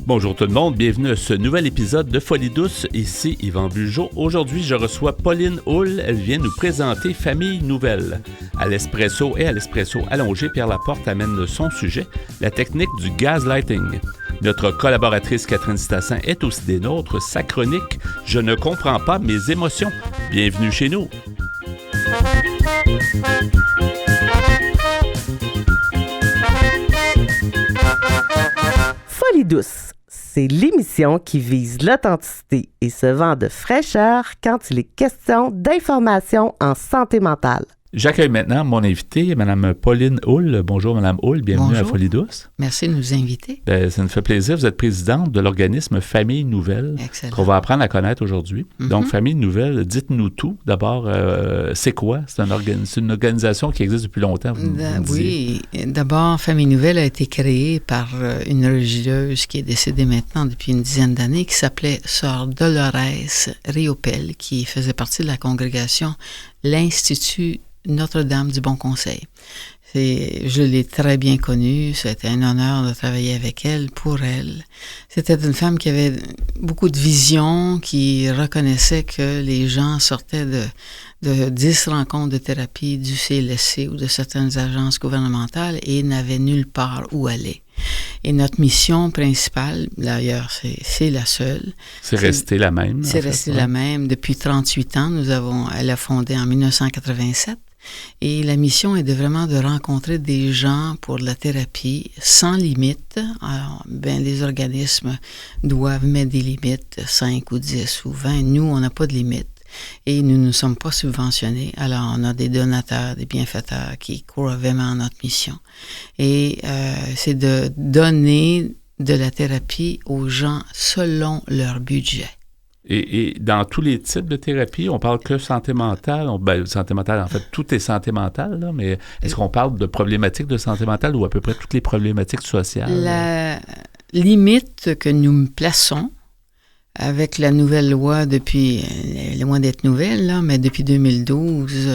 Bonjour tout le monde, bienvenue à ce nouvel épisode de Folie douce, ici Yvan Bugeaud. Aujourd'hui, je reçois Pauline Houle, elle vient nous présenter Famille Nouvelle. À l'espresso et à l'espresso allongé, Pierre Laporte amène son sujet, la technique du gaslighting. Notre collaboratrice Catherine Stassin est aussi des nôtres, sa chronique « Je ne comprends pas mes émotions ». Bienvenue chez nous. Folie douce, c'est l'émission qui vise l'authenticité et se vend de fraîcheur quand il est question d'information en santé mentale. J'accueille maintenant mon invité, Mme Pauline Houle. Bonjour, Mme Houle, bienvenue à Folie douce. Merci de nous inviter. Ça nous fait plaisir. Vous êtes présidente de l'organisme Famille Nouvelle, qu'on va apprendre à connaître aujourd'hui. Donc, Famille Nouvelle, dites-nous tout. D'abord, c'est quoi? C'est une organisation qui existe depuis longtemps, vous Oui, d'abord, Famille Nouvelle a été créée par une religieuse qui est décédée maintenant depuis une dizaine d'années, qui s'appelait Sœur Dolores Riopel, qui faisait partie de la congrégation l'Institut Notre-Dame du Bon Conseil. Je l'ai très bien connue, c'était un honneur de travailler avec elle, pour elle. C'était une femme qui avait beaucoup de vision, qui reconnaissait que les gens sortaient de 10 rencontres de thérapie du CLSC ou de certaines agences gouvernementales et n'avaient nulle part où aller. Et notre mission principale, d'ailleurs, c'est la seule. C'est resté la même. C'est resté la même. Depuis 38 ans, elle a fondé en 1987. Et la mission est de rencontrer des gens pour la thérapie sans limite. Alors, les organismes doivent mettre des limites, 5 ou 10 ou 20. Nous, on n'a pas de limite. Et nous ne sommes pas subventionnés. Alors, on a des donateurs, des bienfaiteurs qui croient vraiment en notre mission. Et c'est de donner de la thérapie aux gens selon leur budget. Et dans tous les types de thérapie, on parle que santé mentale. Santé mentale, en fait, tout est santé mentale, là, mais est-ce qu'on parle de problématiques de santé mentale ou à peu près toutes les problématiques sociales? La limite que nous plaçons avec la nouvelle loi depuis, loin d'être nouvelle, là, mais depuis 2012,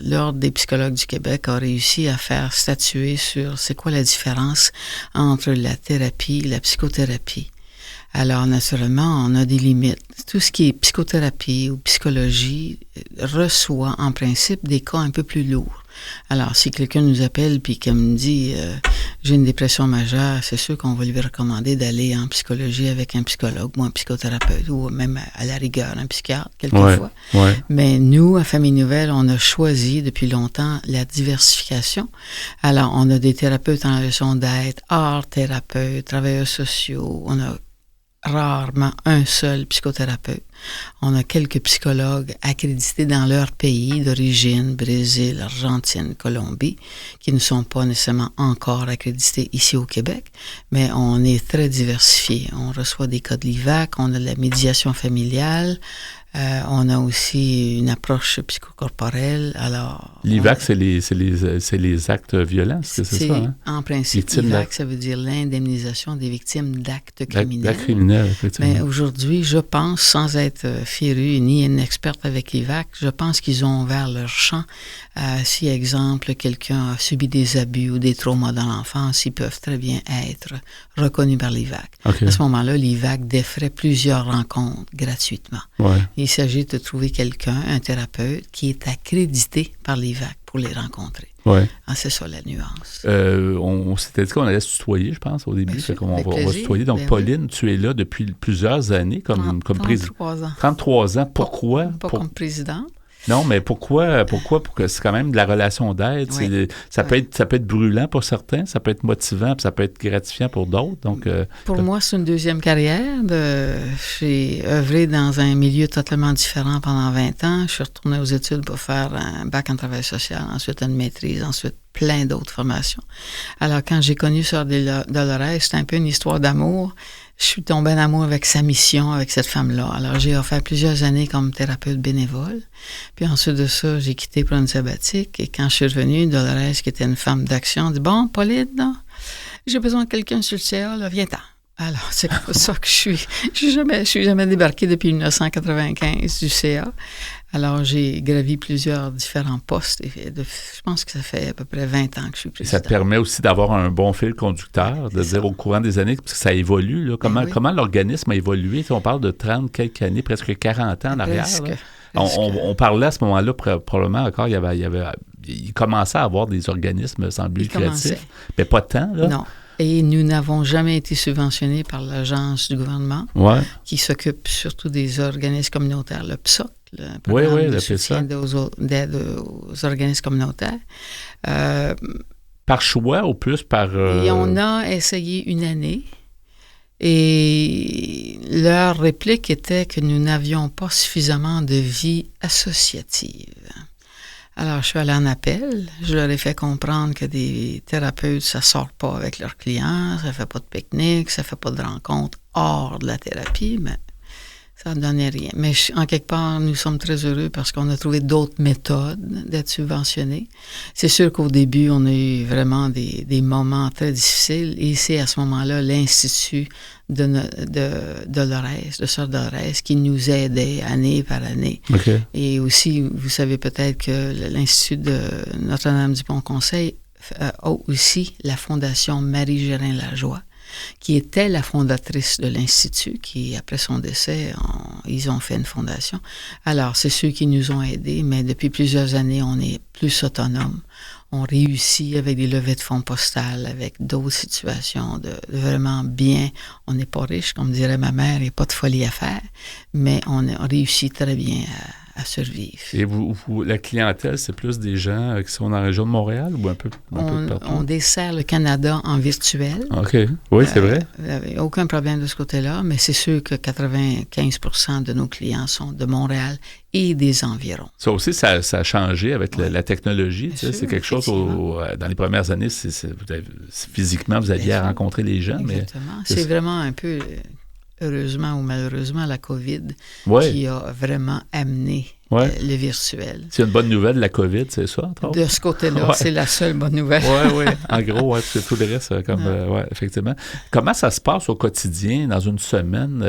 l'Ordre des psychologues du Québec a réussi à faire statuer sur c'est quoi la différence entre la thérapie et la psychothérapie. Alors, naturellement, on a des limites. Tout ce qui est psychothérapie ou psychologie reçoit, en principe, des cas un peu plus lourds. Alors, si quelqu'un nous appelle puis qu'il me dit « j'ai une dépression majeure », c'est sûr qu'on va lui recommander d'aller en psychologie avec un psychologue ou un psychothérapeute ou même à la rigueur un psychiatre, quelquefois. Ouais. Mais nous, à Famille Nouvelle, on a choisi depuis longtemps la diversification. Alors, on a des thérapeutes en relation d'aide, art thérapeutes, travailleurs sociaux, on a rarement un seul psychothérapeute. On a quelques psychologues accrédités dans leur pays d'origine, Brésil, Argentine, Colombie, qui ne sont pas nécessairement encore accrédités ici au Québec, mais on est très diversifié. On reçoit des cas de l'IVAC, on a de la médiation familiale, on a aussi une approche psychocorporelle. Alors, l'IVAC, c'est les actes violents, c'est ça? Hein? En principe, l'IVAC, ça veut dire l'indemnisation des victimes d'actes criminels. D'actes criminels, effectivement. Mais aujourd'hui, je pense, sans être férue ni une experte avec l'IVAC, je pense qu'ils ont ouvert leur champ. Si, exemple, quelqu'un a subi des abus ou des traumas dans l'enfance, ils peuvent très bien être reconnus par l'IVAC. Okay. À ce moment-là, l'IVAC défrait plusieurs rencontres gratuitement. Ouais. Il s'agit de trouver quelqu'un, un thérapeute, qui est accrédité par l'IVAC pour les rencontrer. Ouais. Ah, c'est ça la nuance. On s'était dit qu'on allait se tutoyer, je pense, au début. On va se tutoyer. Donc, Pauline, tu es là depuis plusieurs années comme présidente. 33 ans. 33 ans. Pourquoi? Pas comme présidente. Non, mais pourquoi? Pour que c'est quand même de la relation d'aide. Oui. Ça peut être brûlant pour certains, ça peut être motivant, puis ça peut être gratifiant pour d'autres. Donc, pour moi, c'est une deuxième carrière. J'ai œuvré dans un milieu totalement différent pendant 20 ans. Je suis retournée aux études pour faire un bac en travail social, ensuite une maîtrise, ensuite plein d'autres formations. Alors, quand j'ai connu Sœur Dolores, c'était un peu une histoire d'amour. Je suis tombée en amour avec sa mission, avec cette femme-là. Alors, j'ai offert plusieurs années comme thérapeute bénévole. Puis ensuite de ça, j'ai quitté pour une sabbatique. Et quand je suis revenue, Dolores, qui était une femme d'action, dit « Bon, Pauline, là, j'ai besoin de quelqu'un sur le CA, là, viens-t'en. » Alors, c'est comme ça que je suis jamais débarquée depuis 1995 du CA. Alors, j'ai gravi plusieurs différents postes. Je pense que ça fait à peu près 20 ans que je suis présidente. Ça te permet aussi d'avoir un bon fil conducteur, de dire au courant des années, parce que ça évolue. Là, comment l'organisme a évolué? On parle de 30 quelques années, presque 40 ans en arrière. On parlait à ce moment-là, probablement encore, il commençait à avoir des organismes, semble lucratifs, mais pas tant. Là. Non. Et nous n'avons jamais été subventionnés par l'agence du gouvernement qui s'occupe surtout des organismes communautaires, le PSOC, le programme de soutien d'aide aux organismes communautaires. Par choix ou plus par... Et on a essayé une année et leur réplique était que nous n'avions pas suffisamment de vie associative. Alors, je suis allée en appel. Je leur ai fait comprendre que des thérapeutes, ça ne sort pas avec leurs clients, ça ne fait pas de pique-nique, ça ne fait pas de rencontres hors de la thérapie, mais ça ne donnait rien. Mais en quelque part, nous sommes très heureux parce qu'on a trouvé d'autres méthodes d'être subventionnés. C'est sûr qu'au début, on a eu vraiment des moments très difficiles et c'est à ce moment-là l'Institut de Dolores, de Sœur Dolores, qui nous aidait année par année. Okay. Et aussi, vous savez peut-être que l'Institut de Notre-Dame-du-Bon-Conseil a aussi la Fondation Marie-Gérin-Lajoie, qui était la fondatrice de l'Institut, qui, après son décès, ils ont fait une fondation. Alors, c'est ceux qui nous ont aidés, mais depuis plusieurs années, on est plus autonome. On réussit avec des levées de fonds postales, avec d'autres situations de vraiment bien. On n'est pas riche, comme dirait ma mère, il n'y a pas de folie à faire, mais on réussit très bien à survivre. Et la clientèle, c'est plus des gens qui sont dans la région de Montréal ou un peu partout? On dessert le Canada en virtuel. OK. Oui, c'est vrai. Aucun problème de ce côté-là, mais c'est sûr que 95% de nos clients sont de Montréal et des environs. Ça aussi, ça a changé avec la technologie. C'est quelque chose, dans les premières années, physiquement, vous aviez à rencontrer les gens. Exactement. Mais c'est vraiment un peu... heureusement ou malheureusement, la COVID qui a vraiment amené le virtuel. C'est une bonne nouvelle, la COVID, c'est ça, entre autres? De ce côté-là, c'est la seule bonne nouvelle. Oui. En gros, c'est tout le reste, effectivement. Comment ça se passe au quotidien, dans une semaine?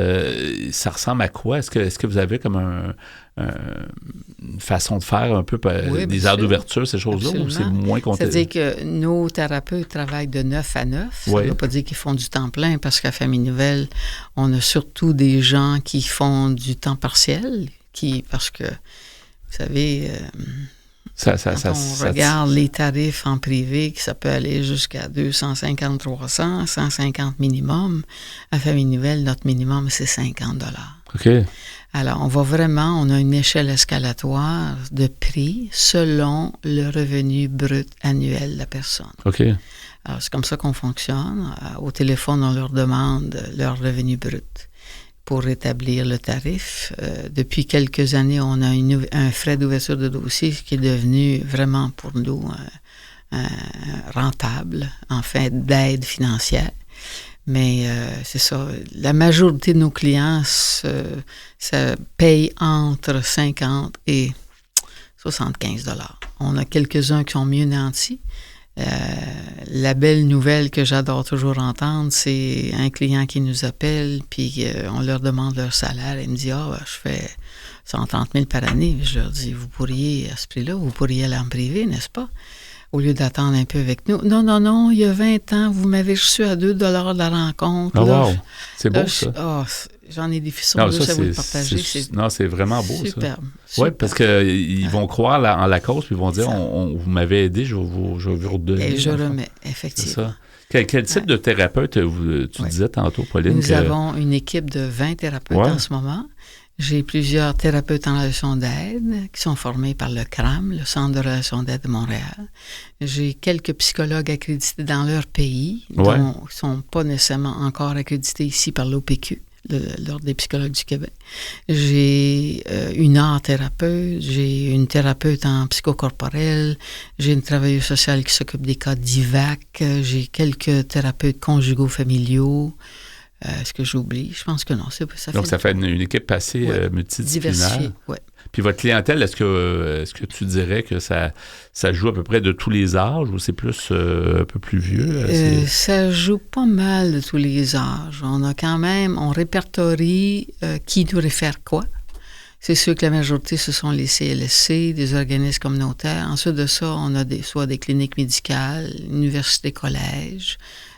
Ça ressemble à quoi? Est-ce que vous avez comme une façon de faire un peu, des heures d'ouverture, ces choses-là, ou c'est moins compté? C'est-à-dire que nos thérapeutes travaillent de 9 à 9. Ça ne veut pas dire qu'ils font du temps plein, parce qu'à Famille Nouvelle, on a surtout des gens qui font du temps partiel, parce que, vous savez, quand on regarde les tarifs en privé, que ça peut aller jusqu'à 250, 300, 150 minimum. À Famille Nouvelle, notre minimum, c'est 50 $. OK. Alors, on a une échelle escalatoire de prix selon le revenu brut annuel de la personne. OK. Alors, c'est comme ça qu'on fonctionne. Au téléphone, on leur demande leur revenu brut pour rétablir le tarif. Depuis quelques années, on a un frais d'ouverture de dossier qui est devenu vraiment pour nous rentable, en fait, d'aide financière. Mais c'est ça, la majorité de nos clients ça paye entre 50 et 75 $. On a quelques-uns qui sont mieux nantis. La belle nouvelle que j'adore toujours entendre, c'est un client qui nous appelle, puis on leur demande leur salaire, et il me dit « je fais 130 000 par année. » Je leur dis « Vous pourriez, à ce prix-là, vous pourriez aller en privé, n'est-ce pas? » Au lieu d'attendre un peu avec nous. « Non, il y a 20 ans, vous m'avez reçu à 2 $ de la rencontre. » wow! C'est beau, ça. J'en ai des frissons juste à vous le partager. C'est vraiment beau, superbe. Ça. Oui, parce qu'ils vont croire en la cause, puis ils vont dire, vous m'avez aidé, je vais vous redonner. Et je remets, effectivement. C'est ça. Quel type de thérapeute, tu disais tantôt, Pauline? Nous avons une équipe de 20 thérapeutes en ce moment. J'ai plusieurs thérapeutes en relation d'aide qui sont formés par le CRAM, le Centre de relation d'aide de Montréal. J'ai quelques psychologues accrédités dans leur pays, dont ne sont pas nécessairement encore accrédités ici par l'OPQ, l'Ordre des psychologues du Québec. J'ai une art-thérapeute, j'ai une thérapeute en psychocorporel, j'ai une travailleuse sociale qui s'occupe des cas d'IVAC, j'ai quelques thérapeutes conjugaux familiaux. Est-ce que j'oublie? Je pense que non. Donc, ça fait une équipe assez multidisciplinaire. Diversifiée, oui. Puis votre clientèle, est-ce que tu dirais que ça joue à peu près de tous les âges ou c'est plus un peu plus vieux? Ça joue pas mal de tous les âges. On répertorie qui nous réfère quoi. C'est sûr que la majorité, ce sont les CLSC, des organismes communautaires. Ensuite de ça, on a soit des cliniques médicales, universités, collèges,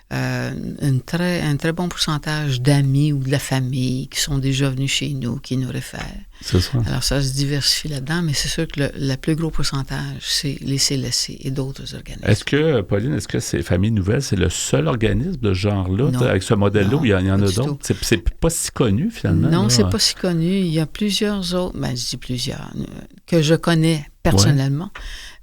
un très bon pourcentage d'amis ou de la famille qui sont déjà venus chez nous, qui nous réfèrent. C'est ça. Alors, ça se diversifie là-dedans, mais c'est sûr que le plus gros pourcentage, c'est les CLSC et d'autres organismes. Pauline, c'est Famille Nouvelle, c'est le seul organisme de ce genre-là, avec ce modèle-là, où il y en a d'autres? C'est pas si connu, finalement. Non, c'est pas si connu. Il y a plusieurs autres, je dis plusieurs, que je connais personnellement.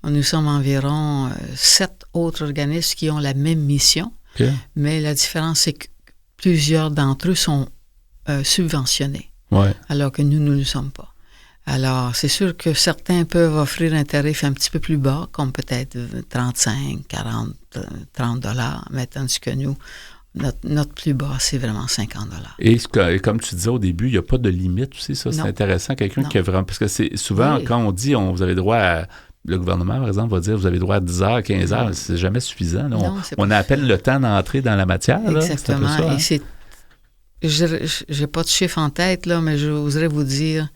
Ouais. Nous sommes environ 7 autres organismes qui ont la même mission. Okay. Mais la différence, c'est que plusieurs d'entre eux sont subventionnés, alors que nous ne le sommes pas. Alors, c'est sûr que certains peuvent offrir un tarif un petit peu plus bas, comme peut-être 35, 40, 30 $, mais tandis que nous, notre plus bas, c'est vraiment 50 $. Et comme tu disais au début, il n'y a pas de limite aussi, ça, c'est intéressant. Quelqu'un qui a vraiment... Parce que c'est souvent, quand on dit vous avez droit à... Le gouvernement, par exemple, va dire vous avez droit à 10 heures, 15 heures, c'est jamais suffisant. Là. On a à peine le temps d'entrer dans la matière. Exactement. Là. C'est un peu ça, je n'ai pas de chiffre en tête, là, mais j'oserais vous dire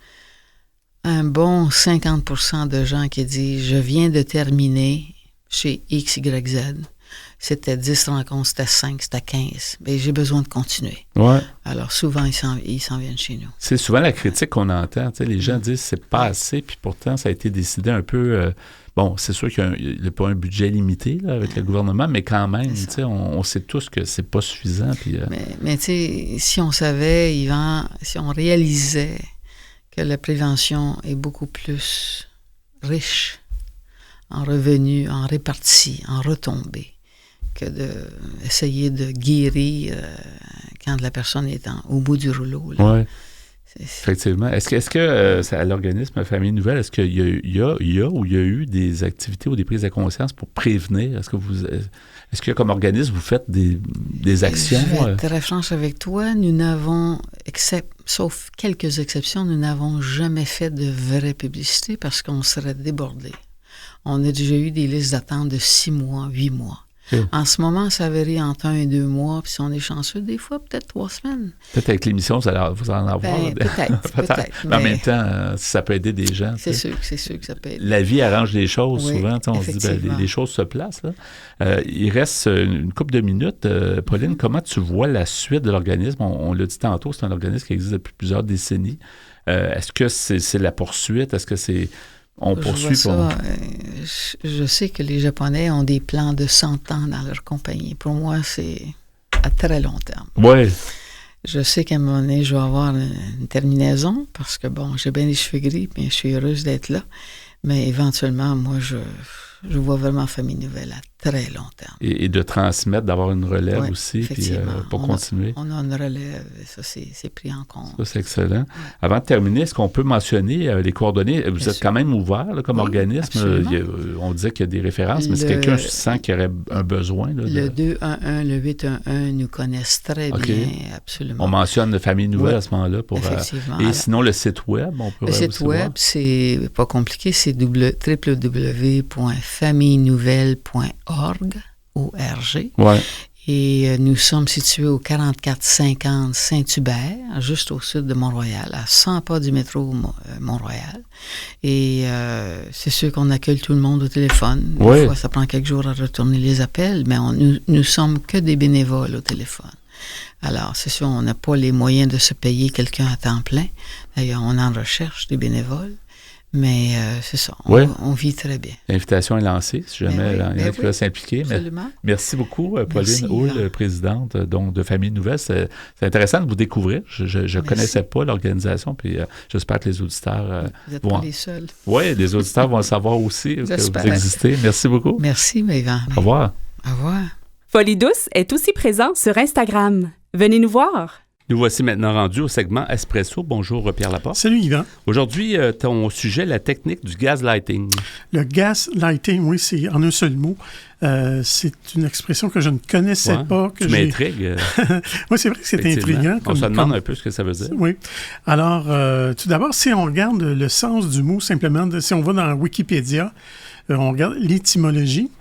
un bon 50% de gens qui disent je viens de terminer chez XYZ. C'était 10 rencontres, c'était 5, c'était 15. Mais j'ai besoin de continuer. Ouais. Alors, souvent, ils s'en viennent chez nous. C'est souvent la critique qu'on entend. Les gens disent c'est pas assez, puis pourtant, ça a été décidé un peu... c'est sûr qu'il n'y a pas un budget limité là, avec le gouvernement, mais quand même, on sait tous que c'est pas suffisant. Puis, Mais tu sais, si on savait, Yvan, si on réalisait que la prévention est beaucoup plus riche en revenus, en répartie, en retombées, que d'essayer de guérir quand la personne est au bout du rouleau. Oui, effectivement. Est-ce que à l'organisme Famille Nouvelle, est-ce qu'il y a eu des activités ou des prises de conscience pour prévenir? Est-ce que comme organisme, vous faites des actions? Je vais être très franche avec toi. Nous n'avons, sauf quelques exceptions, nous n'avons jamais fait de vraie publicité parce qu'on serait débordés. On a déjà eu des listes d'attente de 6 mois, 8 mois. En ce moment, ça varie entre 1 et 2 mois, puis si on est chanceux, des fois, peut-être 3 semaines. Peut-être avec l'émission, vous allez vous en avoir. Peut-être. Mais en même temps, si ça peut aider des gens. C'est sûr que ça peut aider. La vie arrange les choses, souvent. On se dit, les choses se placent. Là. Il reste une couple de minutes. Pauline, comment tu vois la suite de l'organisme? On l'a dit tantôt, c'est un organisme qui existe depuis plusieurs décennies. Est-ce que c'est la poursuite? Est-ce que c'est... On poursuit ça, je sais que les Japonais ont des plans de 100 ans dans leur compagnie. Pour moi, c'est à très long terme. Oui. Je sais qu'à un moment donné, je vais avoir une terminaison parce que, j'ai bien les cheveux gris, mais je suis heureuse d'être là. Mais éventuellement, moi, je vois vraiment Famille Nouvelle à très long terme. Et de transmettre, d'avoir une relève aussi, puis pour continuer. On a une relève, ça c'est pris en compte. Ça, c'est excellent. Ouais. Avant de terminer, est-ce qu'on peut mentionner les coordonnées? Vous êtes quand même ouvert là, comme organisme. On disait qu'il y a des références, mais si quelqu'un sent qu'il y aurait un besoin... Là, le 211, le 811 nous connaissent très bien, absolument. On mentionne Famille Nouvelle à ce moment-là. Effectivement. Et sinon, le site web, on peut... Le site web, c'est pas compliqué, c'est www.famillenouvelle.org. Ouais. Et nous sommes situés au 4450 Saint-Hubert, juste au sud de Mont-Royal, à 100 pas du métro Mont-Royal. Et c'est sûr qu'on accueille tout le monde au téléphone. Des fois, ça prend quelques jours à retourner les appels, mais nous sommes que des bénévoles au téléphone. Alors, c'est sûr, on n'a pas les moyens de se payer quelqu'un à temps plein. D'ailleurs, on en recherche des bénévoles. Mais c'est ça, on vit très bien. L'invitation est lancée, si jamais il y en a qui veulent s'impliquer. Absolument. Merci beaucoup, Pauline Houle, présidente de Famille Nouvelle. C'est intéressant de vous découvrir. Je ne connaissais pas l'organisation, puis j'espère que les auditeurs vous n'êtes pas les seuls. Oui, les auditeurs vont le savoir aussi que vous existez. Merci beaucoup. Merci, Yvan. Au revoir. Au revoir. Folie douce est aussi présent sur Instagram. Venez nous voir. Nous voici maintenant rendus au segment Espresso. Bonjour Pierre Laporte. Salut Yvan. Aujourd'hui, ton sujet, la technique du gaslighting. Le gaslighting, oui, c'est en un seul mot. C'est une expression que je ne connaissais pas. Que tu m'intrigues. Oui, c'est vrai que c'est intriguant. On se demande un peu ce que ça veut dire. Oui. Alors, tout d'abord, si on regarde le sens du mot, simplement, si on va dans Wikipédia, on regarde l'étymologie.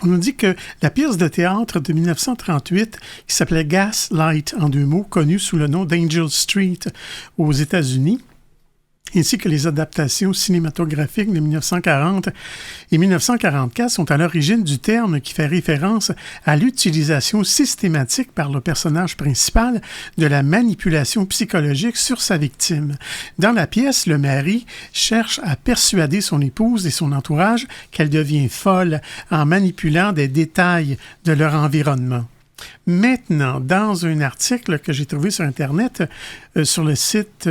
On nous dit que la pièce de théâtre de 1938, qui s'appelait Gaslight, en deux mots, connue sous le nom d'Angel Street aux États-Unis, ainsi que les adaptations cinématographiques de 1940 et 1944 sont à l'origine du terme qui fait référence à l'utilisation systématique par le personnage principal de la manipulation psychologique sur sa victime. Dans la pièce, le mari cherche à persuader son épouse et son entourage qu'elle devient folle en manipulant des détails de leur environnement. Maintenant, dans un article que j'ai trouvé sur Internet, sur le site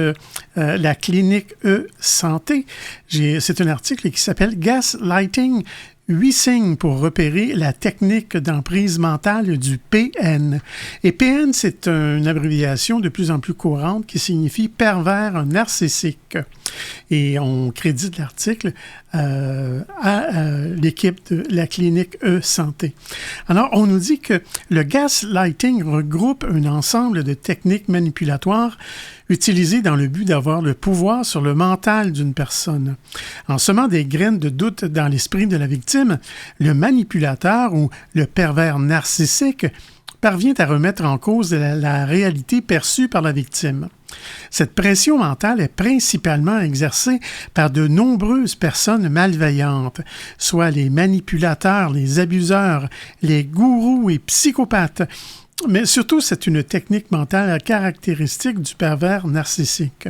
La Clinique E-Santé, c'est un article qui s'appelle « Gaslighting, 8 signes pour repérer la technique d'emprise mentale du PN ». Et PN, c'est une abréviation de plus en plus courante qui signifie « pervers narcissique ». Et on crédite l'article à l'équipe de la clinique E-Santé. Alors, on nous dit que le gaslighting regroupe un ensemble de techniques manipulatoires utilisées dans le but d'avoir le pouvoir sur le mental d'une personne. En semant des graines de doute dans l'esprit de la victime, le manipulateur ou le pervers narcissique parvient à remettre en cause la réalité perçue par la victime. Cette pression mentale est principalement exercée par de nombreuses personnes malveillantes, soit les manipulateurs, les abuseurs, les gourous et psychopathes. Mais surtout, c'est une technique mentale caractéristique du pervers narcissique.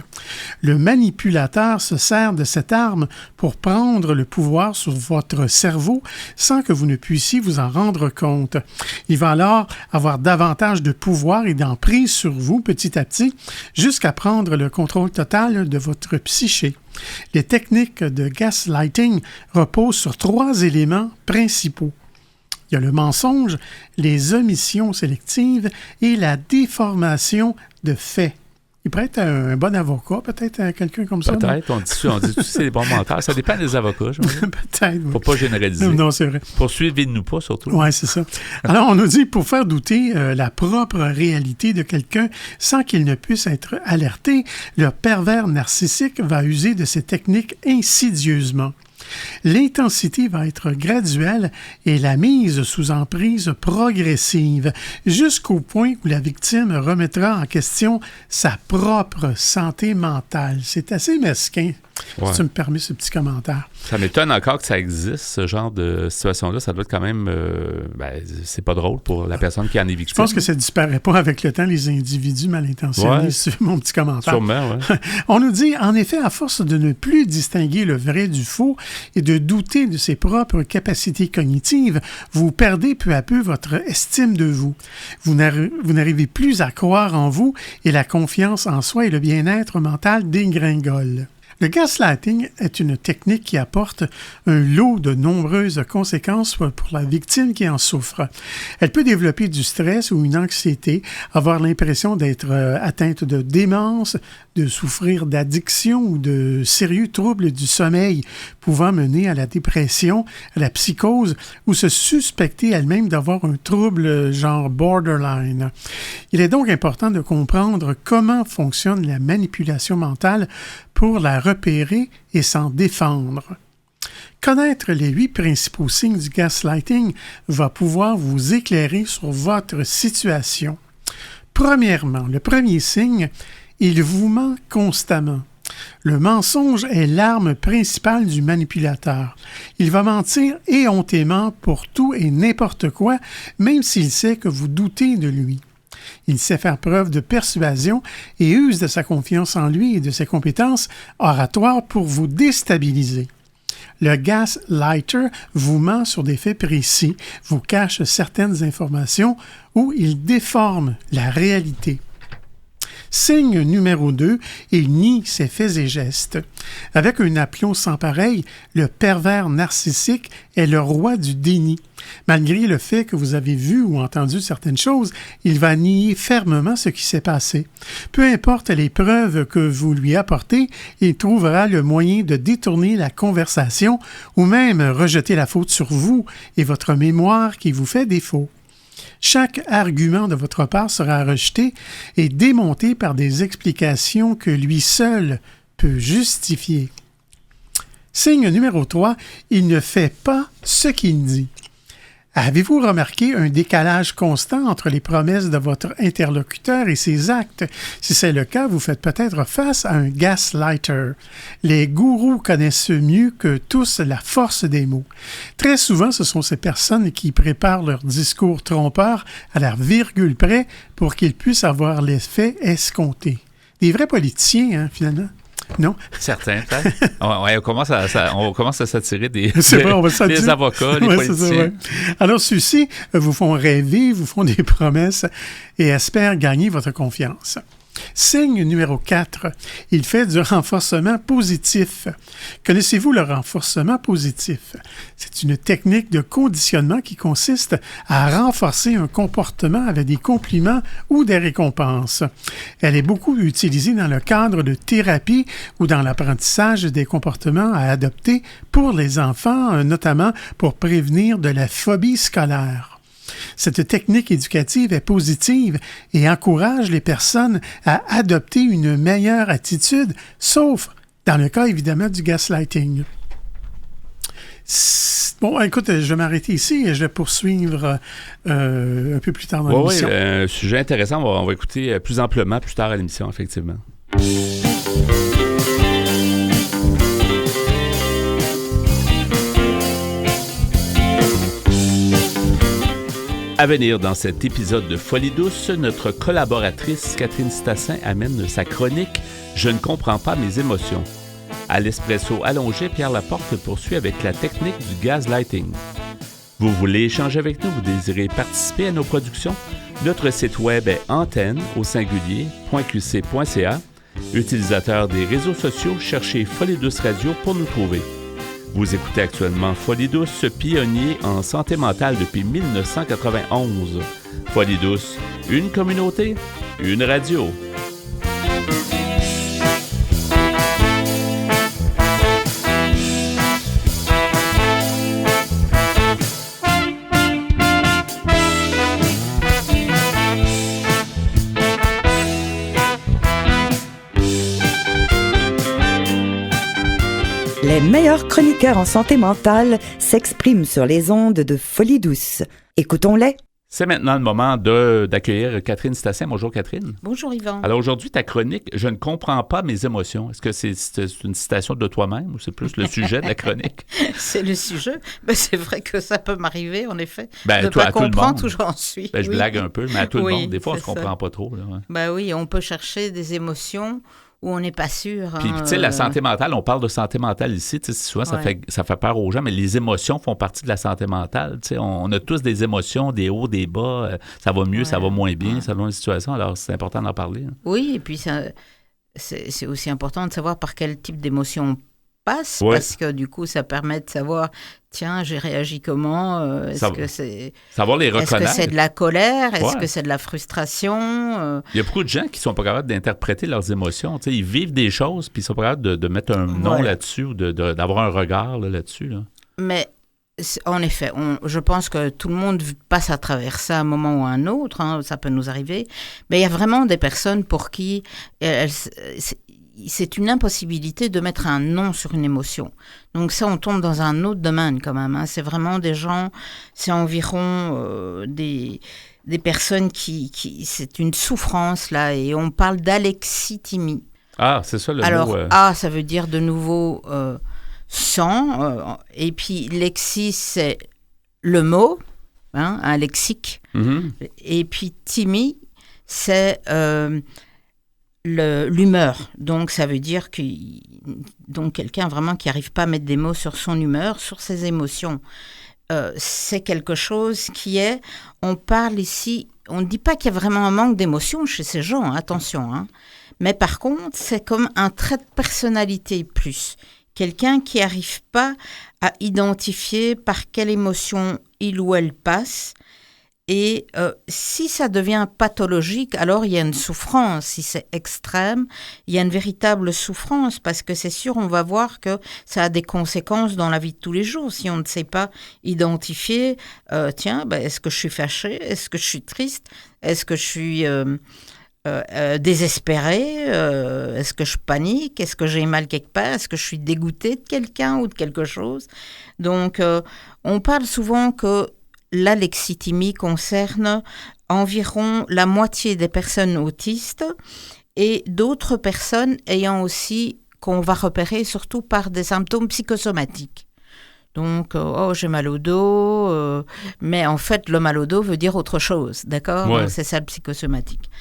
Le manipulateur se sert de cette arme pour prendre le pouvoir sur votre cerveau sans que vous ne puissiez vous en rendre compte. Il va alors avoir davantage de pouvoir et d'emprise sur vous petit à petit jusqu'à prendre le contrôle total de votre psyché. Les techniques de gaslighting reposent sur 3 éléments principaux. Il y a le mensonge, les omissions sélectives et la déformation de faits. Il pourrait être un bon avocat, peut-être quelqu'un comme ça. Peut-être, on dit que c'est des bons menteurs. Ça dépend des avocats. Peut-être. Il ne faut pas généraliser. Non, c'est vrai. Poursuivez-nous pas, surtout. Oui, c'est ça. Alors, on nous dit, pour faire douter la propre réalité de quelqu'un sans qu'il ne puisse être alerté, le pervers narcissique va user de ces techniques insidieusement. L'intensité va être graduelle et la mise sous emprise progressive, jusqu'au point où la victime remettra en question sa propre santé mentale. C'est assez mesquin, si tu me permets ce petit commentaire. Ça m'étonne encore que ça existe, ce genre de situation-là. Ça doit être quand même... c'est pas drôle pour la personne qui en est victime. Je pense que ça disparaît pas avec le temps, les individus mal intentionnés, c'est mon petit commentaire. Sûrement, oui. On nous dit, en effet, à force de ne plus distinguer le vrai du faux et de douter de ses propres capacités cognitives, vous perdez peu à peu votre estime de vous. Vous n'arrivez plus à croire en vous et la confiance en soi et le bien-être mental dégringolent. Le gaslighting est une technique qui apporte un lot de nombreuses conséquences pour la victime qui en souffre. Elle peut développer du stress ou une anxiété, avoir l'impression d'être atteinte de démence, de souffrir d'addiction ou de sérieux troubles du sommeil, pouvant mener à la dépression, à la psychose ou se suspecter elle-même d'avoir un trouble genre borderline. Il est donc important de comprendre comment fonctionne la manipulation mentale pour la repérer et s'en défendre. Connaître les 8 principaux signes du gaslighting va pouvoir vous éclairer sur votre situation. Premièrement, le premier signe, il vous ment constamment. Le mensonge est l'arme principale du manipulateur. Il va mentir éhontément pour tout et n'importe quoi, même s'il sait que vous doutez de lui. Il sait faire preuve de persuasion et use de sa confiance en lui et de ses compétences oratoires pour vous déstabiliser. Le gaslighter vous ment sur des faits précis, vous cache certaines informations ou il déforme la réalité. Signe numéro 2, il nie ses faits et gestes. Avec un aplomb sans pareil, le pervers narcissique est le roi du déni. Malgré le fait que vous avez vu ou entendu certaines choses, il va nier fermement ce qui s'est passé. Peu importe les preuves que vous lui apportez, il trouvera le moyen de détourner la conversation ou même rejeter la faute sur vous et votre mémoire qui vous fait défaut. Chaque argument de votre part sera rejeté et démonté par des explications que lui seul peut justifier. Signe numéro 3, il ne fait pas ce qu'il dit. Avez-vous remarqué un décalage constant entre les promesses de votre interlocuteur et ses actes? Si c'est le cas, vous faites peut-être face à un gaslighter. Les gourous connaissent mieux que tous la force des mots. Très souvent, ce sont ces personnes qui préparent leur discours trompeur à la virgule près pour qu'ils puissent avoir l'effet escompté. Des vrais politiciens, hein, finalement. Non? Certains, peut-être. On commence à s'attirer des avocats, les politiciens. Alors, ceux-ci vous font rêver, vous font des promesses et espèrent gagner votre confiance. Signe numéro 4, il fait du renforcement positif. Connaissez-vous le renforcement positif? C'est une technique de conditionnement qui consiste à renforcer un comportement avec des compliments ou des récompenses. Elle est beaucoup utilisée dans le cadre de thérapie ou dans l'apprentissage des comportements à adopter pour les enfants, notamment pour prévenir de la phobie scolaire. Cette technique éducative est positive et encourage les personnes à adopter une meilleure attitude, sauf dans le cas évidemment du gaslighting. Bon, écoute, je vais m'arrêter ici et je vais poursuivre un peu plus tard dans l'émission. Oui, un sujet intéressant, on va écouter plus amplement plus tard à l'émission, effectivement. À venir dans cet épisode de Folie douce, notre collaboratrice Catherine Stassin amène sa chronique « Je ne comprends pas mes émotions ». À l'Espresso allongé, Pierre Laporte poursuit avec la technique du gaslighting. Vous voulez échanger avec nous? Vous désirez participer à nos productions? Notre site web est antenne.qc.ca. Utilisateur des réseaux sociaux, cherchez Folie douce Radio pour nous trouver. Vous écoutez actuellement Folie douce, pionnier en santé mentale depuis 1991. Folie douce, une communauté, une radio. Les meilleurs chroniqueurs en santé mentale s'expriment sur les ondes de Folie douce. Écoutons-les. C'est maintenant le moment d'accueillir Catherine Stassin. Bonjour Catherine. Bonjour Yvan. Alors aujourd'hui, ta chronique « Je ne comprends pas mes émotions ». Est-ce que c'est une citation de toi-même ou c'est plus le sujet de la chronique? C'est le sujet. Ben, c'est vrai que ça peut m'arriver, en effet. Ben, de ne pas comprendre où j'en suis. Ben, je blague un peu, mais à tout le monde. Des fois, on ne se comprend pas trop. Là, ouais. Ben oui, on peut chercher des émotions où on n'est pas sûr. Puis, tu sais, la santé mentale, on parle de santé mentale ici, tu sais, souvent, ça fait peur aux gens, mais les émotions font partie de la santé mentale. Tu sais, on a tous des émotions, des hauts, des bas, ça va mieux, ça va moins bien, selon les situations, alors c'est important d'en parler. Hein. Oui, et puis c'est aussi important de savoir par quel type d'émotion on passe, parce que du coup, ça permet de savoir, tiens, j'ai réagi comment, est-ce que c'est de la colère, est-ce que c'est de la frustration? Il y a beaucoup de gens qui sont pas capables d'interpréter leurs émotions, tu sais, ils vivent des choses, puis ils sont pas capables de mettre un nom là-dessus, ou d'avoir un regard là-dessus. Là. Mais en effet, je pense que tout le monde passe à travers ça à un moment ou à un autre, hein, ça peut nous arriver, mais il y a vraiment des personnes pour qui c'est une impossibilité de mettre un nom sur une émotion. Donc ça, on tombe dans un autre domaine quand même. Hein. C'est vraiment des gens, c'est environ des personnes qui c'est une souffrance là, et on parle d'alexithymie. Ah, c'est ça le mot. Alors, ça veut dire de nouveau sans, et puis lexis, c'est le mot, hein, un lexique. Mm-hmm. Et puis thymie, c'est l'humeur. Donc, ça veut dire quelqu'un vraiment qui n'arrive pas à mettre des mots sur son humeur, sur ses émotions. C'est quelque chose qui est... On parle ici... on ne dit pas qu'il y a vraiment un manque d'émotion chez ces gens, hein, attention. Hein. Mais par contre, c'est comme un trait de personnalité plus. Quelqu'un qui n'arrive pas à identifier par quelle émotion il ou elle passe. Et si ça devient pathologique, alors il y a une souffrance. Si c'est extrême, il y a une véritable souffrance parce que c'est sûr, on va voir que ça a des conséquences dans la vie de tous les jours. Si on ne sait pas identifier, est-ce que je suis fâchée? Est-ce que je suis triste? Est-ce que je suis désespérée? Est-ce que je panique? Est-ce que j'ai mal quelque part? Est-ce que je suis dégoûtée de quelqu'un ou de quelque chose? Donc, on parle souvent que l'alexithymie concerne environ la moitié des personnes autistes et d'autres personnes ayant aussi, qu'on va repérer surtout par des symptômes psychosomatiques. Donc, j'ai mal au dos, mais en fait, le mal au dos veut dire autre chose, d'accord? Ouais. Donc, c'est ça le psychosomatique.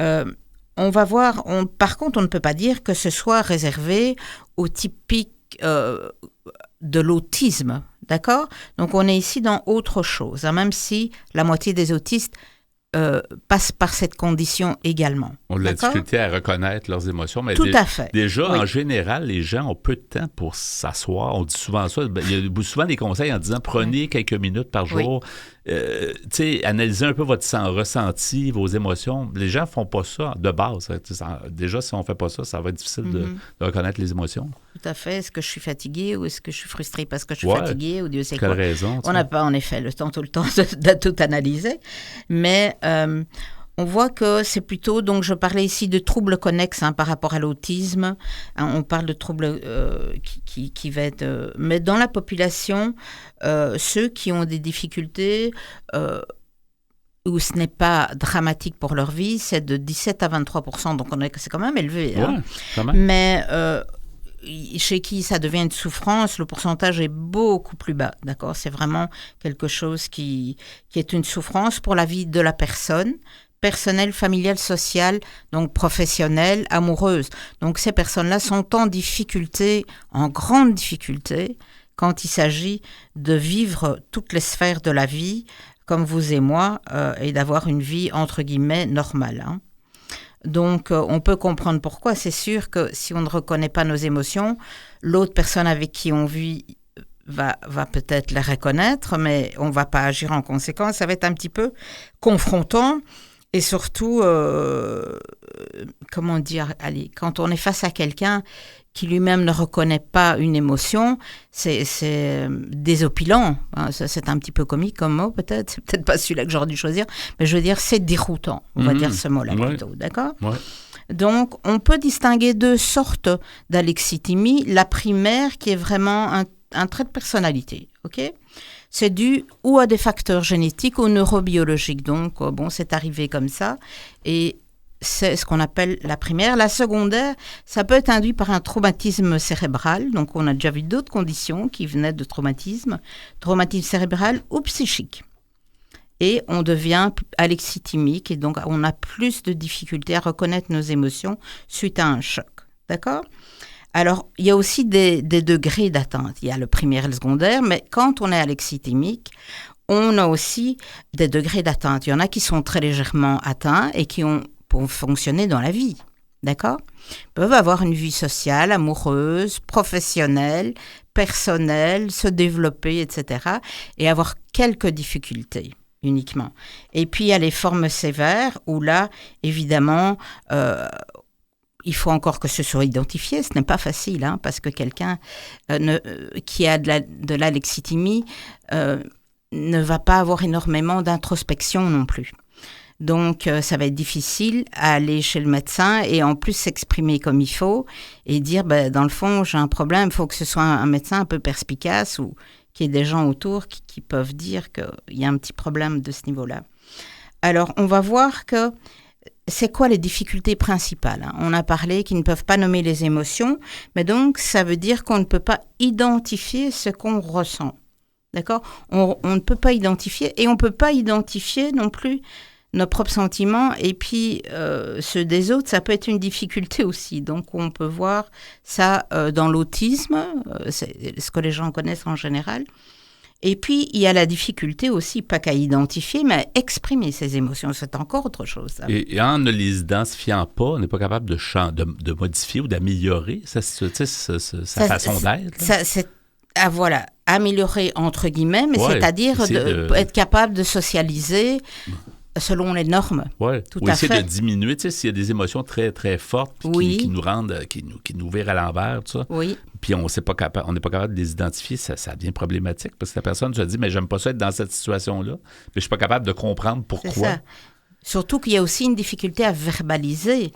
On va voir, par contre, on ne peut pas dire que ce soit réservé au typique de l'autisme. D'accord? Donc, on est ici dans autre chose, hein, même si la moitié des autistes passent par cette condition également. On a de la D'accord? difficulté à reconnaître leurs émotions. Mais Tout à fait. Déjà, Oui. en général, les gens ont peu de temps pour s'asseoir. On dit souvent ça. Il y a souvent des conseils en disant prenez quelques minutes par jour. Analysez un peu votre ressenti, vos émotions. Les gens ne font pas ça de base. Déjà, si on ne fait pas ça, ça va être difficile de reconnaître les émotions. Tout à fait. Est-ce que je suis fatiguée ou est-ce que je suis frustrée parce que je suis Ouais. fatiguée ou Dieu sait Quelle quoi? raison? On n'a pas, en effet, tout le temps de tout analyser. Mais on voit que c'est plutôt, donc je parlais ici de troubles connexes par rapport à l'autisme. Hein, on parle de troubles qui va être... mais dans la population, ceux qui ont des difficultés où ce n'est pas dramatique pour leur vie, c'est de 17 à 23%. Donc c'est quand même élevé. Ouais, hein. quand même. Mais chez qui ça devient une souffrance, le pourcentage est beaucoup plus bas, d'accord? C'est vraiment quelque chose qui est une souffrance pour la vie de la personne, personnelle, familiale, sociale, donc professionnelle, amoureuse. Donc ces personnes-là sont en difficulté, en grande difficulté, quand il s'agit de vivre toutes les sphères de la vie, comme vous et moi, et d'avoir une vie, entre guillemets, normale, hein. Donc, on peut comprendre pourquoi. C'est sûr que si on ne reconnaît pas nos émotions, l'autre personne avec qui on vit va peut-être les reconnaître, mais on ne va pas agir en conséquence. Ça va être un petit peu confrontant. Et surtout, comment dire, quand on est face à quelqu'un qui lui-même ne reconnaît pas une émotion, c'est désopilant. C'est un petit peu comique comme mot, peut-être. C'est peut-être pas celui-là que j'aurais dû choisir, mais je veux dire, c'est déroutant. On va dire ce mot-là plutôt, d'accord? Ouais. Donc, on peut distinguer deux sortes d'alexithymie. La primaire, qui est vraiment un trait de personnalité, ok? C'est dû ou à des facteurs génétiques ou neurobiologiques. Donc, c'est arrivé comme ça. Et c'est ce qu'on appelle la primaire. La secondaire, ça peut être induit par un traumatisme cérébral. Donc, on a déjà vu d'autres conditions qui venaient de traumatisme cérébral ou psychique. Et on devient alexithymique et donc on a plus de difficultés à reconnaître nos émotions suite à un choc. D'accord ? Alors, il y a aussi des degrés d'atteinte. Il y a le primaire et le secondaire, mais quand on est alexithymique, on a aussi des degrés d'atteinte. Il y en a qui sont très légèrement atteints et qui pour fonctionner dans la vie, d'accord? Ils peuvent avoir une vie sociale, amoureuse, professionnelle, personnelle, se développer, etc. et avoir quelques difficultés uniquement. Et puis, il y a les formes sévères où là, évidemment, il faut encore que ce soit identifié. Ce n'est pas facile, hein, parce que quelqu'un qui a de l'alexithymie ne va pas avoir énormément d'introspection non plus. Donc, ça va être difficile à aller chez le médecin et en plus s'exprimer comme il faut et dire, dans le fond, j'ai un problème, il faut que ce soit un médecin un peu perspicace ou qu'il y ait des gens autour qui peuvent dire qu'il y a un petit problème de ce niveau-là. Alors, on va voir que c'est quoi les difficultés principales, hein? On a parlé qu'ils ne peuvent pas nommer les émotions, mais donc ça veut dire qu'on ne peut pas identifier ce qu'on ressent. D'accord ? On ne peut pas identifier et on ne peut pas identifier non plus nos propres sentiments et puis ceux des autres, ça peut être une difficulté aussi. Donc on peut voir ça dans l'autisme, c'est ce que les gens connaissent en général. Et puis, il y a la difficulté aussi, pas qu'à identifier, mais à exprimer ses émotions. C'est encore autre chose, ça. Et en ne les identifiant pas, on n'est pas capable de modifier ou d'améliorer sa façon d'être. Voilà, améliorer entre guillemets, mais c'est-à-dire être capable de socialiser selon les normes. Oui, tout ou à essayer fait. de diminuer, s'il y a des émotions très, très fortes qui nous rendent, qui nous virent à l'envers, tout ça. Oui. Puis on n'est pas capable de les identifier, ça devient problématique parce que la personne se dit, mais j'aime pas ça être dans cette situation-là, mais je suis pas capable de comprendre pourquoi. C'est ça. Surtout qu'il y a aussi une difficulté à verbaliser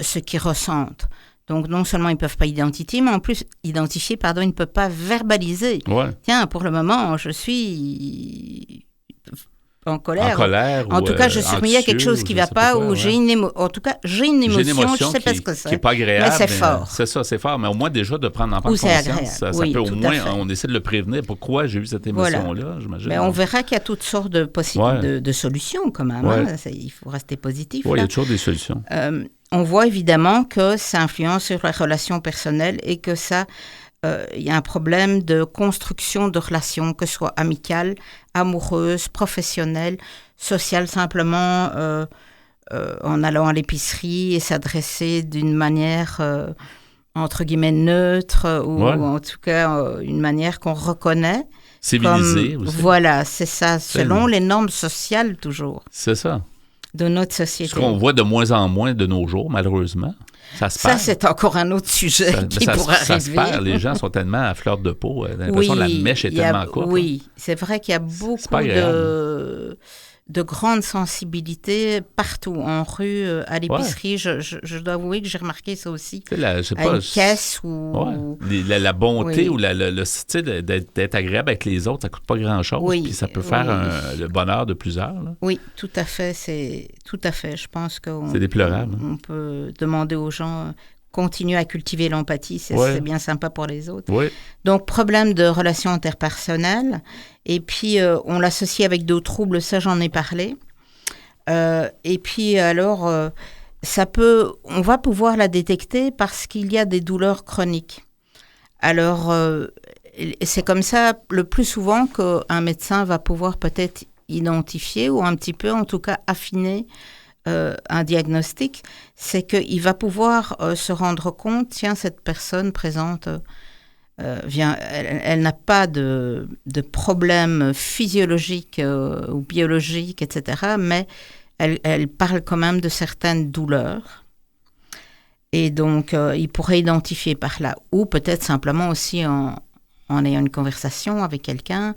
ce qu'ils ressentent. Donc, non seulement ils ne peuvent pas identifier, mais en plus, ils ne peuvent pas verbaliser. Ouais. Tiens, pour le moment, je suis en colère. En tout cas, je suis remis à quelque chose qui ne va pas, ou j'ai une émotion. En tout cas, j'ai une émotion, je ne sais pas ce que c'est. Qui n'est pas agréable. Mais c'est fort. C'est ça, c'est fort. Mais au moins, déjà, de prendre conscience, ça peut au moins, on essaie de le prévenir. Pourquoi j'ai eu cette émotion-là, j'imagine. Mais on verra qu'il y a toutes sortes de solutions, quand même. Ouais. Hein. Il faut rester positif. Oui, il y a toujours des solutions. On voit évidemment que ça influence sur les relations personnelles et que il y a un problème de construction de relations, que ce soit amicales, amoureuses, professionnelles, sociales, simplement en allant à l'épicerie et s'adresser d'une manière, entre guillemets, neutre, ou en tout cas une manière qu'on reconnaît. Civilisée aussi. Voilà, c'est ça, selon les normes sociales toujours. C'est ça. De notre société. Ce qu'on voit de moins en moins de nos jours, malheureusement. Ça, c'est encore un autre sujet qui pourrait arriver. Ça se perd. Les gens sont tellement à fleur de peau. L'impression que la mèche est tellement courte. Oui, c'est vrai qu'il y a beaucoup de grande sensibilité partout, en rue, à l'épicerie. Ouais. Je dois avouer que j'ai remarqué ça aussi. Une caisse ou... La bonté ou d'être agréable avec les autres, ça ne coûte pas grand-chose. Puis ça peut faire le bonheur de plusieurs. Là. Oui, tout à fait. Je pense qu'on c'est déplorable. On peut demander aux gens... Continuer à cultiver l'empathie, c'est bien sympa pour les autres. Oui. Donc, problème de relations interpersonnelles. Et puis, on l'associe avec d'autres troubles, ça, j'en ai parlé. Et puis, alors, on va pouvoir la détecter parce qu'il y a des douleurs chroniques. Alors, c'est comme ça, le plus souvent, qu'un médecin va pouvoir peut-être identifier ou un petit peu, en tout cas, affiner un diagnostic, c'est qu'il va pouvoir se rendre compte, tiens, cette personne présente, elle n'a pas de problème physiologique ou biologique, etc., mais elle parle quand même de certaines douleurs. Et donc, il pourrait identifier par là. Ou peut-être simplement aussi en ayant une conversation avec quelqu'un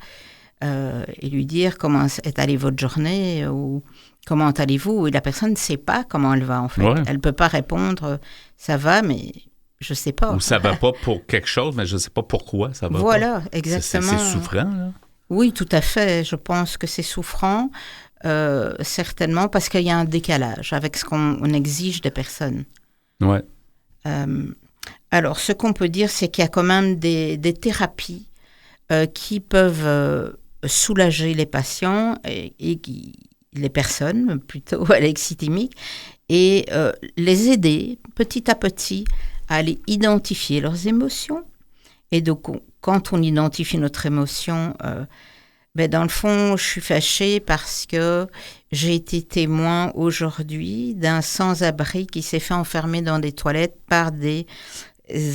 et lui dire comment est allée votre journée ou comment allez-vous? Et la personne ne sait pas comment elle va, en fait. Ouais. Elle ne peut pas répondre « ça va, mais je ne sais pas ». Ou « ça ne va pas pour quelque chose, mais je ne sais pas pourquoi ça va voilà, pas ». Exactement. C'est souffrant, là? Oui, tout à fait. Je pense que c'est souffrant, certainement, parce qu'il y a un décalage avec ce qu'on exige des personnes. Oui. Alors, ce qu'on peut dire, c'est qu'il y a quand même des thérapies qui peuvent soulager les patients et les personnes, plutôt alexithymiques, et les aider petit à petit à aller identifier leurs émotions. Et donc, quand on identifie notre émotion, dans le fond, je suis fâchée parce que j'ai été témoin aujourd'hui d'un sans-abri qui s'est fait enfermer dans des toilettes par des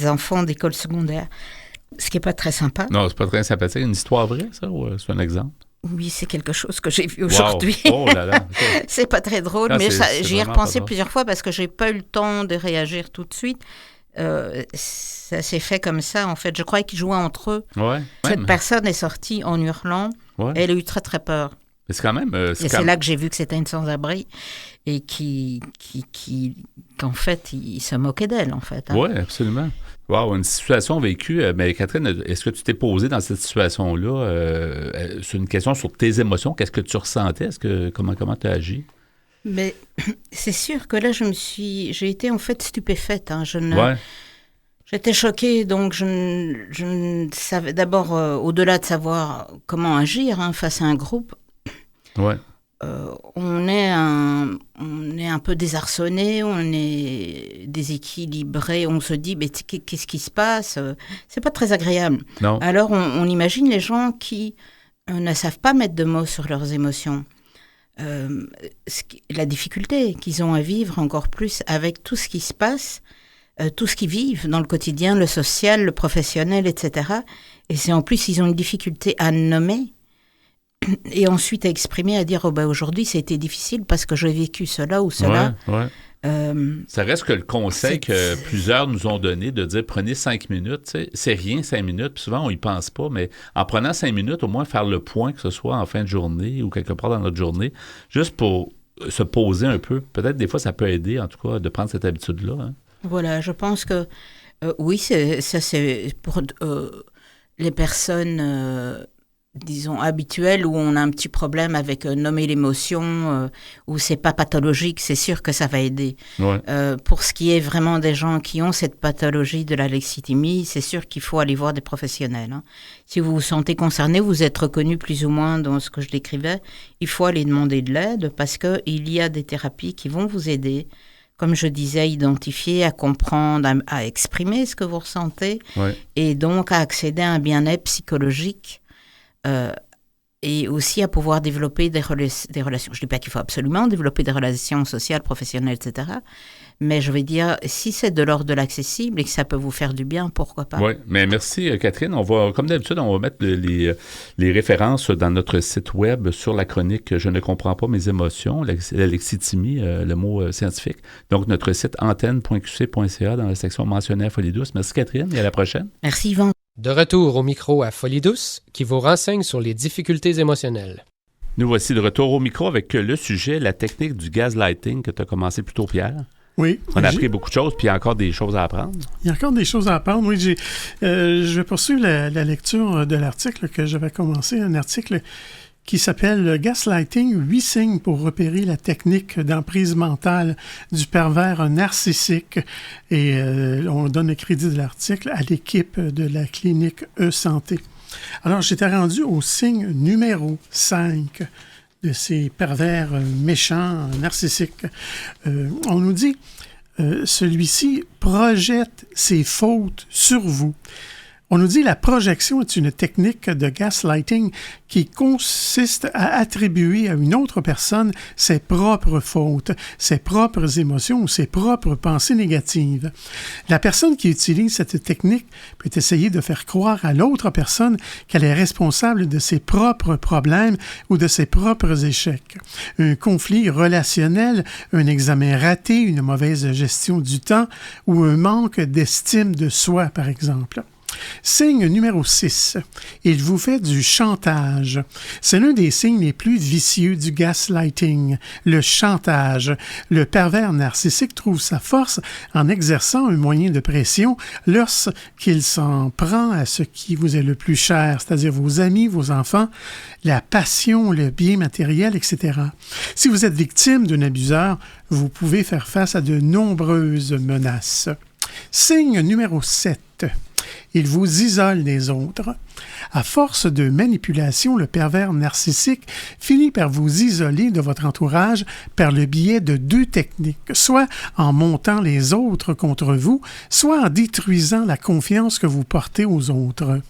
enfants d'école secondaire. Ce qui n'est pas très sympa. Non, c'est pas très sympathique. Une histoire vraie, ça, ou c'est un exemple? Oui, c'est quelque chose que j'ai vu aujourd'hui. Wow. Oh là là. Okay. C'est pas très drôle, mais j'y ai repensé plusieurs fois parce que j'ai pas eu le temps de réagir tout de suite. Ça s'est fait comme ça, en fait. Je croyais qu'ils jouaient entre eux. Ouais. Cette personne est sortie en hurlant. Ouais. Elle a eu très, très peur. Mais c'est quand même... c'est là que j'ai vu que c'était une sans-abri et qu'en fait, il se moquait d'elle, en fait. Hein. Oui, absolument. Wow, une situation vécue. Mais Catherine, est-ce que tu t'es posée dans cette situation-là? C'est une question sur tes émotions. Qu'est-ce que tu ressentais? Comment tu as agi? Mais c'est sûr que là, j'ai été en fait stupéfaite. Hein. J'étais choquée, donc je ne savais d'abord, au-delà de savoir comment agir face à un groupe, on est un peu désarçonné, on est déséquilibré, on se dit, mais qu'est-ce qui se passe? C'est pas très agréable. Non. Alors on imagine les gens qui ne savent pas mettre de mots sur leurs émotions. La difficulté qu'ils ont à vivre encore plus avec tout ce qui se passe, tout ce qu'ils vivent dans le quotidien, le social, le professionnel, etc. Et c'est en plus, ils ont une difficulté à nommer et ensuite à exprimer, à dire aujourd'hui, c'était difficile parce que j'ai vécu cela ou cela. Ouais. Ça reste que le conseil que plusieurs nous ont donné de dire prenez 5 minutes, c'est rien 5 minutes, puis souvent on y pense pas, mais en prenant 5 minutes, au moins faire le point, que ce soit en fin de journée ou quelque part dans notre journée, juste pour se poser un peu. Peut-être des fois ça peut aider en tout cas de prendre cette habitude-là. Hein. Voilà, je pense que oui, ça c'est pour les personnes disons habituelles où on a un petit problème avec nommer l'émotion, où c'est pas pathologique, c'est sûr que ça va aider. Ouais. Pour ce qui est vraiment des gens qui ont cette pathologie de l'alexithymie, c'est sûr qu'il faut aller voir des professionnels. Hein. Si vous vous sentez concerné, vous êtes reconnu plus ou moins dans ce que je décrivais, il faut aller demander de l'aide parce que il y a des thérapies qui vont vous aider, comme je disais, à identifier, à comprendre, à exprimer ce que vous ressentez, et donc à accéder à un bien-être psychologique. Et aussi à pouvoir développer des relations. Je ne dis pas qu'il faut absolument développer des relations sociales, professionnelles, etc. Mais je vais dire, si c'est de l'ordre de l'accessible et que ça peut vous faire du bien, pourquoi pas? Oui, mais merci Catherine. On va, comme d'habitude, on va mettre les références dans notre site web sur la chronique « Je ne comprends pas mes émotions », l'alexithymie, le mot scientifique. Donc, notre site antenne.qc.ca dans la section mentionnée à Folie Douce. Merci Catherine et à la prochaine. Merci Yvan. De retour au micro à Folie Douce, qui vous renseigne sur les difficultés émotionnelles. Nous voici de retour au micro avec le sujet, la technique du gaslighting que tu as commencé plus tôt, Pierre. Oui. On a appris beaucoup de choses, puis il y a encore des choses à apprendre. Il y a encore des choses à apprendre, oui. Je vais poursuivre la lecture de l'article que j'avais commencé, un article qui s'appelle « Gaslighting, 8 signes pour repérer la technique d'emprise mentale du pervers narcissique ». Et on donne le crédit de l'article à l'équipe de la clinique E-Santé. Alors, j'étais rendu au signe numéro 5 de ces pervers méchants, narcissiques. On nous dit, celui-ci projette ses fautes sur vous. On nous dit la projection est une technique de gaslighting qui consiste à attribuer à une autre personne ses propres fautes, ses propres émotions ou ses propres pensées négatives. La personne qui utilise cette technique peut essayer de faire croire à l'autre personne qu'elle est responsable de ses propres problèmes ou de ses propres échecs. Un conflit relationnel, un examen raté, une mauvaise gestion du temps ou un manque d'estime de soi, par exemple. Signe numéro 6. Il vous fait du chantage. C'est l'un des signes les plus vicieux du gaslighting, le chantage. Le pervers narcissique trouve sa force en exerçant un moyen de pression lorsqu'il s'en prend à ce qui vous est le plus cher, c'est-à-dire vos amis, vos enfants, la passion, le bien matériel, etc. Si vous êtes victime d'un abuseur, vous pouvez faire face à de nombreuses menaces. Signe numéro 7. Il vous isole des autres. À force de manipulation, le pervers narcissique finit par vous isoler de votre entourage par le biais de 2 techniques, soit en montant les autres contre vous, soit en détruisant la confiance que vous portez aux autres.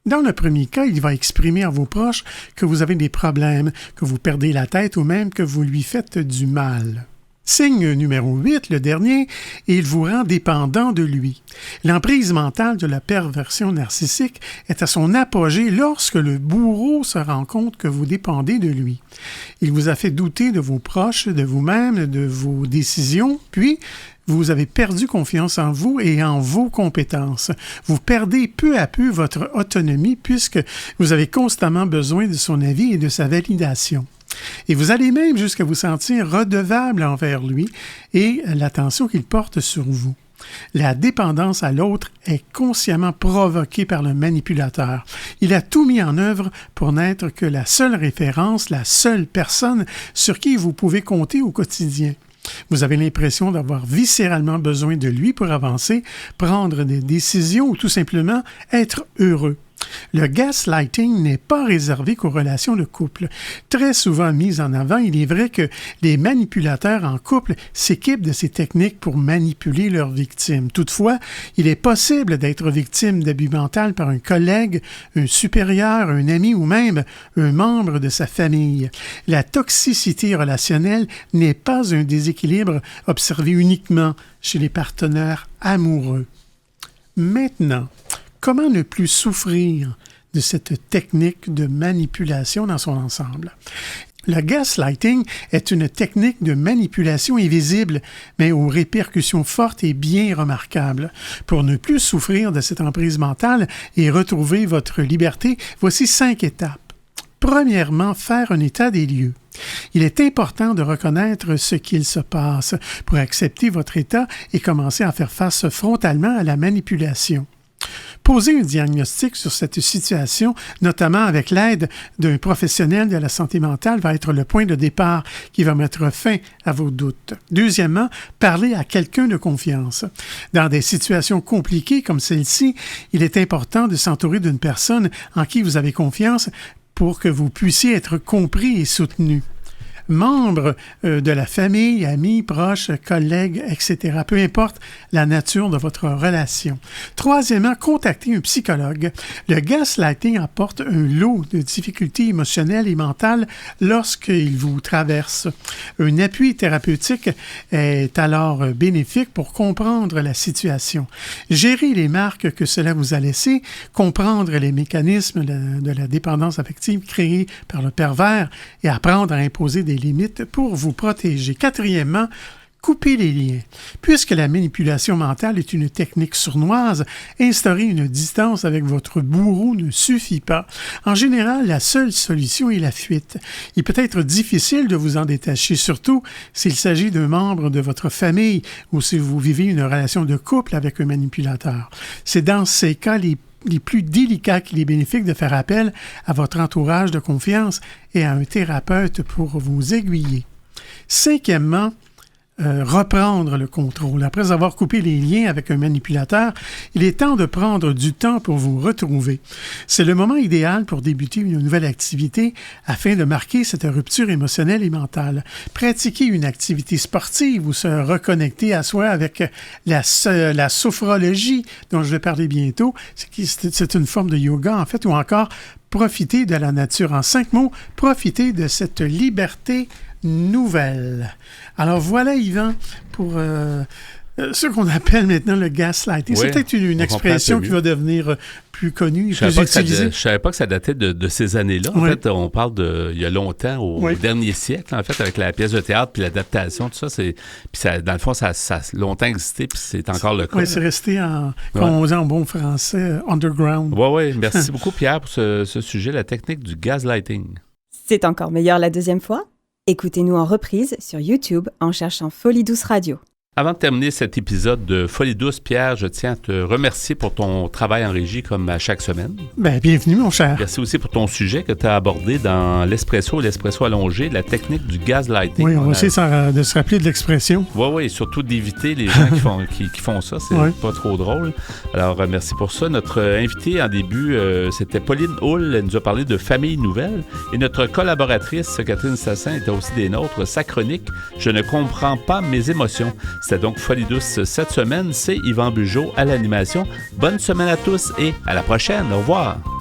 Dans le premier cas, il va exprimer à vos proches que vous avez des problèmes, que vous perdez la tête ou même que vous lui faites du mal. Signe numéro 8, le dernier, il vous rend dépendant de lui. L'emprise mentale de la perversion narcissique est à son apogée lorsque le bourreau se rend compte que vous dépendez de lui. Il vous a fait douter de vos proches, de vous-même, de vos décisions, puis vous avez perdu confiance en vous et en vos compétences. Vous perdez peu à peu votre autonomie puisque vous avez constamment besoin de son avis et de sa validation. Et vous allez même jusqu'à vous sentir redevable envers lui et l'attention qu'il porte sur vous. La dépendance à l'autre est consciemment provoquée par le manipulateur. Il a tout mis en œuvre pour n'être que la seule référence, la seule personne sur qui vous pouvez compter au quotidien. Vous avez l'impression d'avoir viscéralement besoin de lui pour avancer, prendre des décisions ou tout simplement être heureux. Le gaslighting n'est pas réservé qu'aux relations de couple. Très souvent mis en avant, il est vrai que les manipulateurs en couple s'équipent de ces techniques pour manipuler leurs victimes. Toutefois, il est possible d'être victime d'abus mental par un collègue, un supérieur, un ami ou même un membre de sa famille. La toxicité relationnelle n'est pas un déséquilibre observé uniquement chez les partenaires amoureux. Maintenant, comment ne plus souffrir de cette technique de manipulation dans son ensemble? Le gaslighting est une technique de manipulation invisible, mais aux répercussions fortes et bien remarquables. Pour ne plus souffrir de cette emprise mentale et retrouver votre liberté, voici 5 étapes. Premièrement, faire un état des lieux. Il est important de reconnaître ce qu'il se passe pour accepter votre état et commencer à faire face frontalement à la manipulation. Poser un diagnostic sur cette situation, notamment avec l'aide d'un professionnel de la santé mentale, va être le point de départ qui va mettre fin à vos doutes. Deuxièmement, parler à quelqu'un de confiance. Dans des situations compliquées comme celle-ci, il est important de s'entourer d'une personne en qui vous avez confiance pour que vous puissiez être compris et soutenu. Membres de la famille, amis, proches, collègues, etc. Peu importe la nature de votre relation. Troisièmement, contactez un psychologue. Le gaslighting apporte un lot de difficultés émotionnelles et mentales lorsqu'il vous traverse. Un appui thérapeutique est alors bénéfique pour comprendre la situation. Gérer les marques que cela vous a laissées, comprendre les mécanismes de la dépendance affective créés par le pervers et apprendre à imposer des limites pour vous protéger. Quatrièmement, couper les liens. Puisque la manipulation mentale est une technique sournoise, instaurer une distance avec votre bourreau ne suffit pas. En général, la seule solution est la fuite. Il peut être difficile de vous en détacher, surtout s'il s'agit d'un membre de votre famille ou si vous vivez une relation de couple avec un manipulateur. C'est dans ces cas les plus délicats qu'il est bénéfique de faire appel à votre entourage de confiance et à un thérapeute pour vous aiguiller. Cinquièmement, reprendre le contrôle. Après avoir coupé les liens avec un manipulateur, il est temps de prendre du temps pour vous retrouver. C'est le moment idéal pour débuter une nouvelle activité afin de marquer cette rupture émotionnelle et mentale. Pratiquer une activité sportive ou se reconnecter à soi avec la sophrologie dont je vais parler bientôt, c'est une forme de yoga en fait, ou encore profiter de la nature. En 5 mots, profiter de cette liberté nouvelle. Alors voilà, Yvan, pour ce qu'on appelle maintenant le gaslighting. Oui, c'est peut-être une expression qui va devenir plus connue et plus utilisée. Je ne savais pas que ça datait de ces années-là. En fait, on parle il y a longtemps, au dernier siècle, en fait, avec la pièce de théâtre puis l'adaptation, tout ça. Puis ça, dans le fond, ça a longtemps existé, puis c'est encore le cas. Oui, c'est resté, comme on dit en bon français, underground. Oui. Merci beaucoup, Pierre, pour ce sujet, la technique du gaslighting. C'est encore meilleur la deuxième fois? Écoutez-nous en reprise sur YouTube en cherchant Folie Douce Radio. Avant de terminer cet épisode de Folie Douce, Pierre, je tiens à te remercier pour ton travail en régie comme à chaque semaine. Bien, bienvenue, mon cher. Merci aussi pour ton sujet que tu as abordé dans l'espresso et l'espresso allongé, la technique du gaslighting. Oui, on va essayer de se rappeler de l'expression. Oui, et surtout d'éviter les gens qui font ça. C'est pas trop drôle. Alors, merci pour ça. Notre invitée en début, c'était Pauline Hull. Elle nous a parlé de famille nouvelle. Et notre collaboratrice, Catherine Sassin, était aussi des nôtres. Sa chronique, Je ne comprends pas mes émotions. C'était donc Folie Douce cette semaine. C'est Yvan Bugeaud à l'animation. Bonne semaine à tous et à la prochaine. Au revoir.